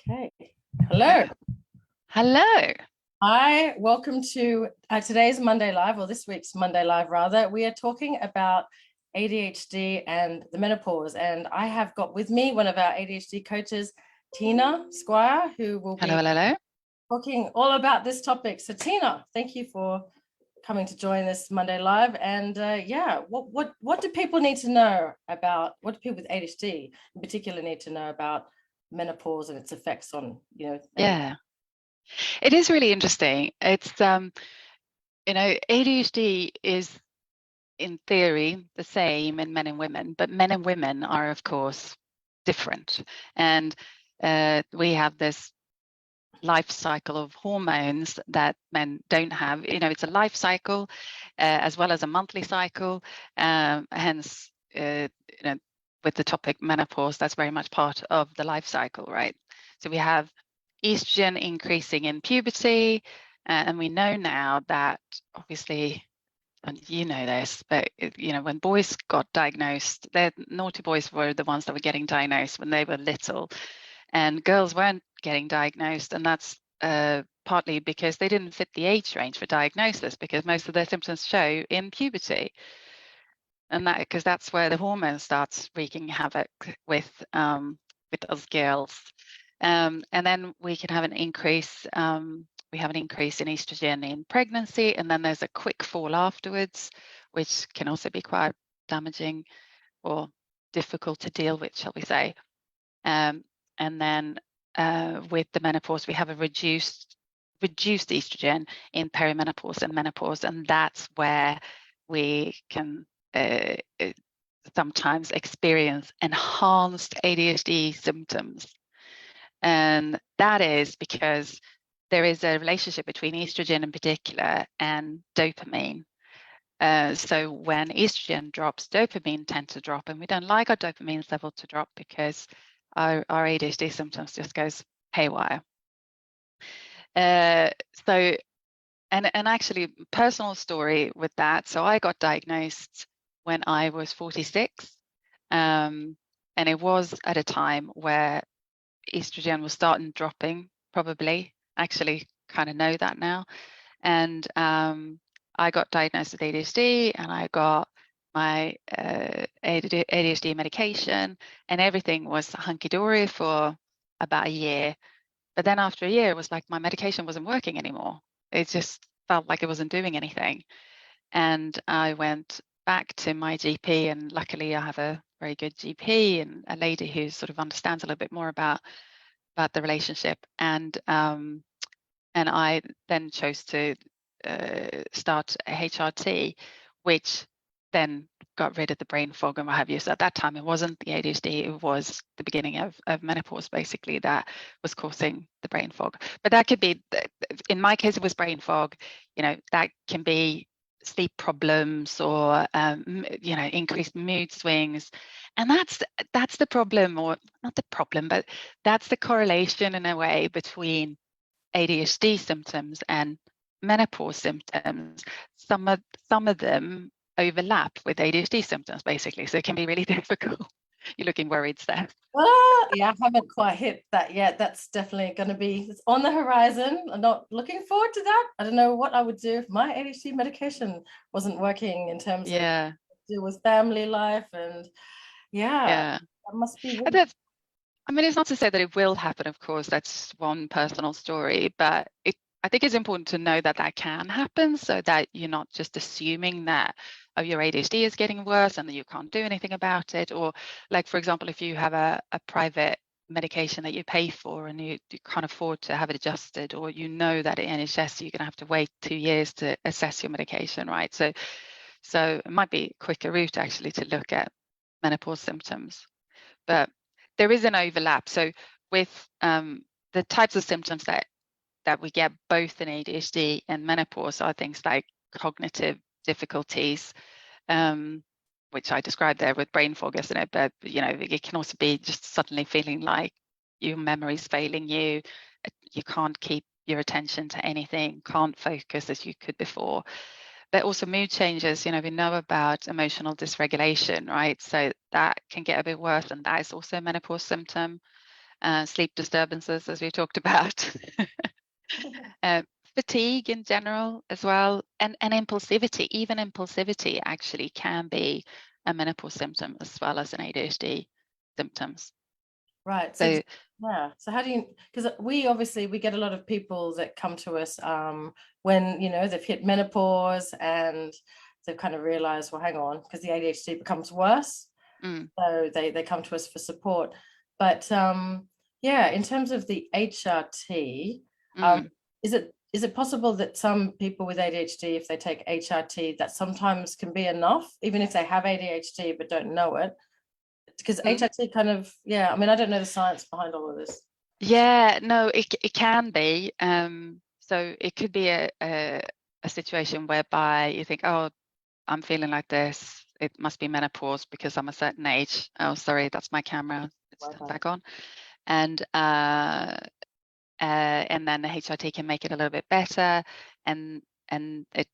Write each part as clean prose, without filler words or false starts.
Okay. Hello. Hello. Hi, welcome to today's Monday Live, or this week's Monday Live, rather. We are talking about ADHD and the menopause. And I have got with me one of our ADHD coaches, Tina Squire, who will be talking all about this topic. So Tina, thank you for coming to join this Monday Live. And what do people need to know about, what do people with ADHD in particular need to know about menopause and its effects on, Yeah, it is really interesting. It's ADHD is in theory the same in men and women, but men and women are of course different, and we have this life cycle of hormones that men don't have. It's a life cycle as well as a monthly cycle. Hence, with the topic menopause, that's very much part of the life cycle, right? So we have estrogen increasing in puberty, and we know now that obviously, and you know this, but when boys got diagnosed, the naughty boys were the ones that were getting diagnosed when they were little, and girls weren't getting diagnosed, and that's partly because they didn't fit the age range for diagnosis, because most of their symptoms show in puberty, and that's where the hormone starts wreaking havoc with us girls. And then we can have an increase. We have an increase in estrogen in pregnancy, and then there's a quick fall afterwards, which can also be quite damaging or difficult to deal with, shall we say. And then with the menopause, we have a reduced estrogen in perimenopause and menopause, and that's where we can sometimes experience enhanced ADHD symptoms. And that is because there is a relationship between estrogen in particular and dopamine. So when estrogen drops, dopamine tends to drop, and we don't like our dopamine level to drop because our ADHD symptoms just goes haywire. And actually, personal story with that. So I got diagnosed when I was 46, and it was at a time where estrogen was starting dropping, probably. Actually, kind of know that now. And I got diagnosed with ADHD, and I got my ADHD medication, and everything was hunky-dory for about a year. But then after a year, it was like my medication wasn't working anymore. It just felt like it wasn't doing anything. And I went back to my GP, and luckily I have a very good GP and a lady who sort of understands a little bit more about the relationship. And I then chose to start a HRT, which then got rid of the brain fog and what have you. So at that time, it wasn't the ADHD, it was the beginning of menopause, basically, that was causing the brain fog. But that could be, in my case, it was brain fog. That can be sleep problems or, increased mood swings. And that's the problem, or not the problem, but that's the correlation in a way between ADHD symptoms and menopause symptoms. Some of them overlap with ADHD symptoms, basically. So it can be really difficult. You're looking worried, Steph. Well, yeah, I haven't quite hit that yet. That's definitely going to be, it's on the horizon. I'm not looking forward to that. I don't know what I would do if my ADHD medication wasn't working in terms of deal with family life. And that must be really... I mean, it's not to say that it will happen, of course. That's one personal story, but I think it's important to know that that can happen, so that you're not just assuming that your ADHD is getting worse and that you can't do anything about it. Or, like, for example, if you have a private medication that you pay for and you can't afford to have it adjusted, or that at NHS you're going to have to wait 2 years to assess your medication, right? So it might be a quicker route actually to look at menopause symptoms. But there is an overlap. So with the types of symptoms that we get both in ADHD and menopause are things like cognitive difficulties, which I described there with brain fog, isn't it? But it can also be just suddenly feeling like your memory's failing you. You can't keep your attention to anything, can't focus as you could before. But also mood changes. We know about emotional dysregulation, right? So that can get a bit worse, and that is also a menopause symptom. sleep disturbances, as we talked about, fatigue in general as well, and impulsivity. Even impulsivity actually can be a menopause symptom as well as an ADHD symptoms. Right. So yeah. So how do you, because we get a lot of people that come to us when, they've hit menopause and they've kind of realized, well, hang on, because the ADHD becomes worse. So they come to us for support. But yeah, in terms of the HRT, is it possible that some people with ADHD, if they take HRT, that sometimes can be enough, even if they have ADHD but don't know it? Because HRT kind of, yeah, I mean, I don't know the science behind all of this. Yeah, no, it can be. So it could be a situation whereby you think, oh, I'm feeling like this. It must be menopause because I'm a certain age. Oh, sorry, that's my camera. It's turned back on. And then the HRT can make it a little bit better, and it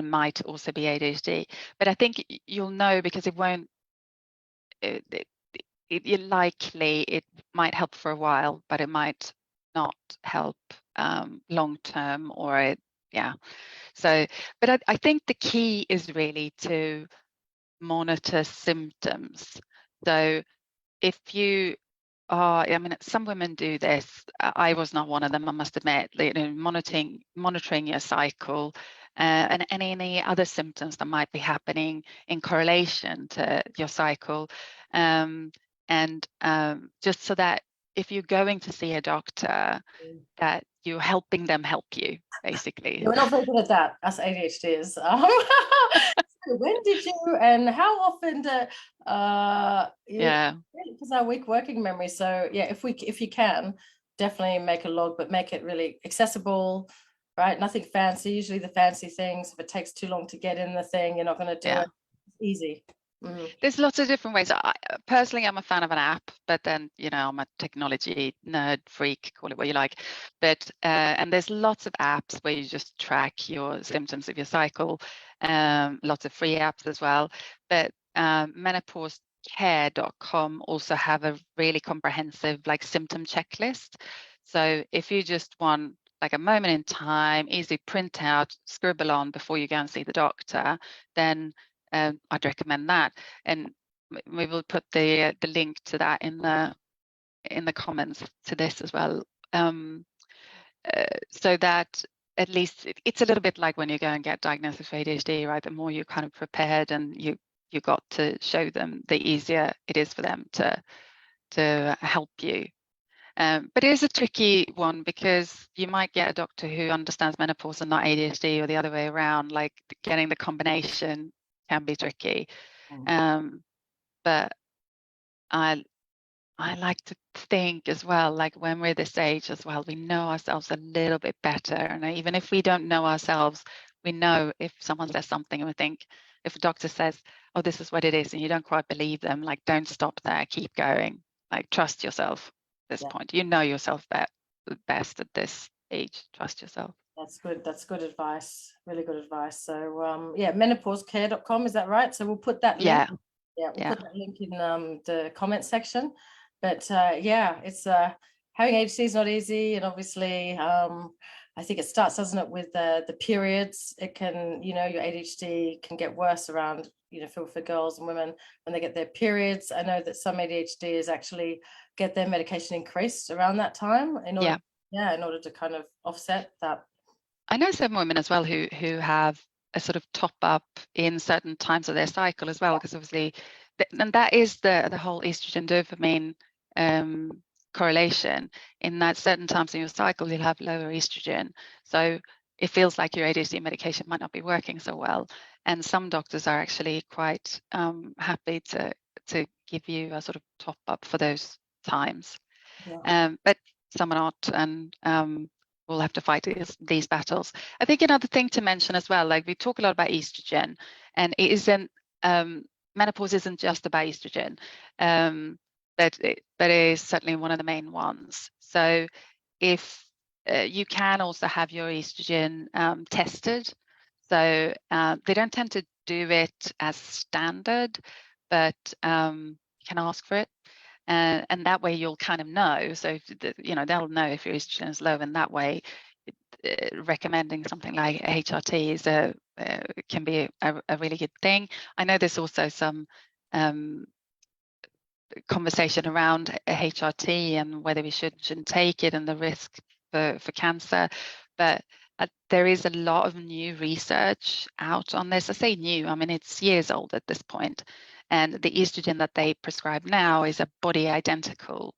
might also be ADHD. But I think you'll know because it won't. It likely it might help for a while, but it might not help long term, or yeah. So, but I think the key is really to monitor symptoms. So if you are, I mean, some women do this. I was not one of them, I must admit. Monitoring your cycle and any other symptoms that might be happening in correlation to your cycle, and just so that if you're going to see a doctor, that you're helping them help you, basically. We're not very good at that, us ADHDers. So when did you and how often Yeah. Because our weak working memory. So yeah, if you can, definitely make a log, but make it really accessible, right? Nothing fancy. Usually the fancy things, if it takes too long to get in the thing, you're not going to do it. It's easy. There's lots of different ways. Personally, I'm a fan of an app, but then, I'm a technology nerd freak, call it what you like. But and there's lots of apps where you just track your symptoms of your cycle. Lots of free apps as well. But menopausecare.com also have a really comprehensive symptom checklist. So if you just want a moment in time, easy print out, scribble on before you go and see the doctor, then I'd recommend that, and we will put the link to that in the comments to this as well, so that at least it's a little bit like when you go and get diagnosed with ADHD, right? The more you're kind of prepared and you got to show them, the easier it is for them to help you. But it is a tricky one because you might get a doctor who understands menopause and not ADHD, or the other way around. Like getting the combination can be tricky. But I like to think as well, like when we're this age as well, we know ourselves a little bit better. And even if we don't know ourselves, we know if someone says something and we think, if a doctor says, oh, this is what it is, and you don't quite believe them, don't stop there, keep going, trust yourself at this point. You know yourself best at this age, trust yourself. That's good advice, really good advice. So yeah, menopausecare.com, is that right? So we'll put that link. We'll put that link in the comment section. But yeah, it's having ADHD is not easy, and obviously I think it starts, doesn't it, with the periods. It can, your ADHD can get worse around, for girls and women when they get their periods. I know that some ADHDs actually get their medication increased around that time in order to kind of offset that. I know some women as well who have a sort of top up in certain times of their cycle as well, because obviously, and that is the whole estrogen dopamine correlation, in that certain times in your cycle you'll have lower estrogen, so it feels like your ADHD medication might not be working so well, and some doctors are actually quite happy to give you a sort of top up for those times. But some are not, and we'll have to fight these battles. I think another thing to mention as well, we talk a lot about estrogen, and it isn't, menopause isn't just about estrogen, but it is certainly one of the main ones. So if you can also have your estrogen tested. So they don't tend to do it as standard, but you can ask for it. and that way you'll kind of know. So if they'll know if your estrogen is low, and that way recommending something like HRT is can be a really good thing. I know there's also some conversation around HRT and whether we shouldn't take it and the risk for cancer, but there is a lot of new research out on this. I say new, I mean it's years old at this point, and the estrogen that they prescribe now is a body identical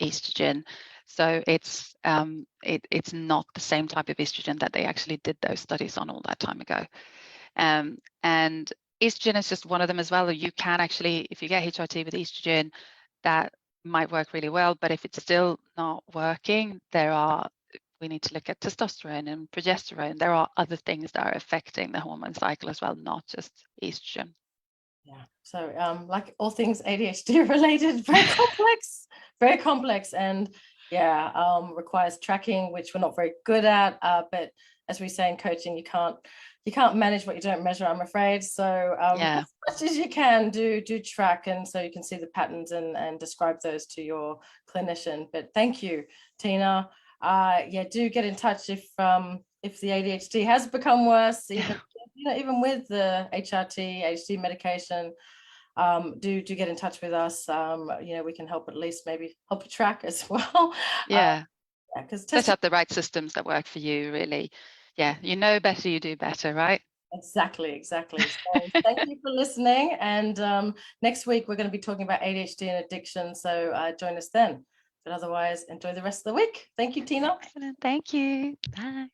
estrogen, so it's not the same type of estrogen that they actually did those studies on all that time ago. And estrogen is just one of them as well. You can actually, if you get HRT with estrogen, that might work really well, but if it's still not working, we need to look at testosterone and progesterone. There are other things that are affecting the hormone cycle as well, not just estrogen. Yeah, so like all things ADHD related, very complex, and requires tracking, which we're not very good at, but as we say in coaching, you can't manage what you don't measure, I'm afraid. So as much as you can do track, and so you can see the patterns and describe those to your clinician. But thank you, Tina. Do get in touch if the ADHD has become worse, even with the HRT, ADHD medication. Do get in touch with us. We can help, at least maybe help you track as well. Because set up the right systems that work for you, really. You know better, you do better, right? Exactly. So thank you for listening, and next week we're going to be talking about ADHD and addiction, so join us then. But otherwise, enjoy the rest of the week. Thank you, Tina. Excellent. Thank you. Bye.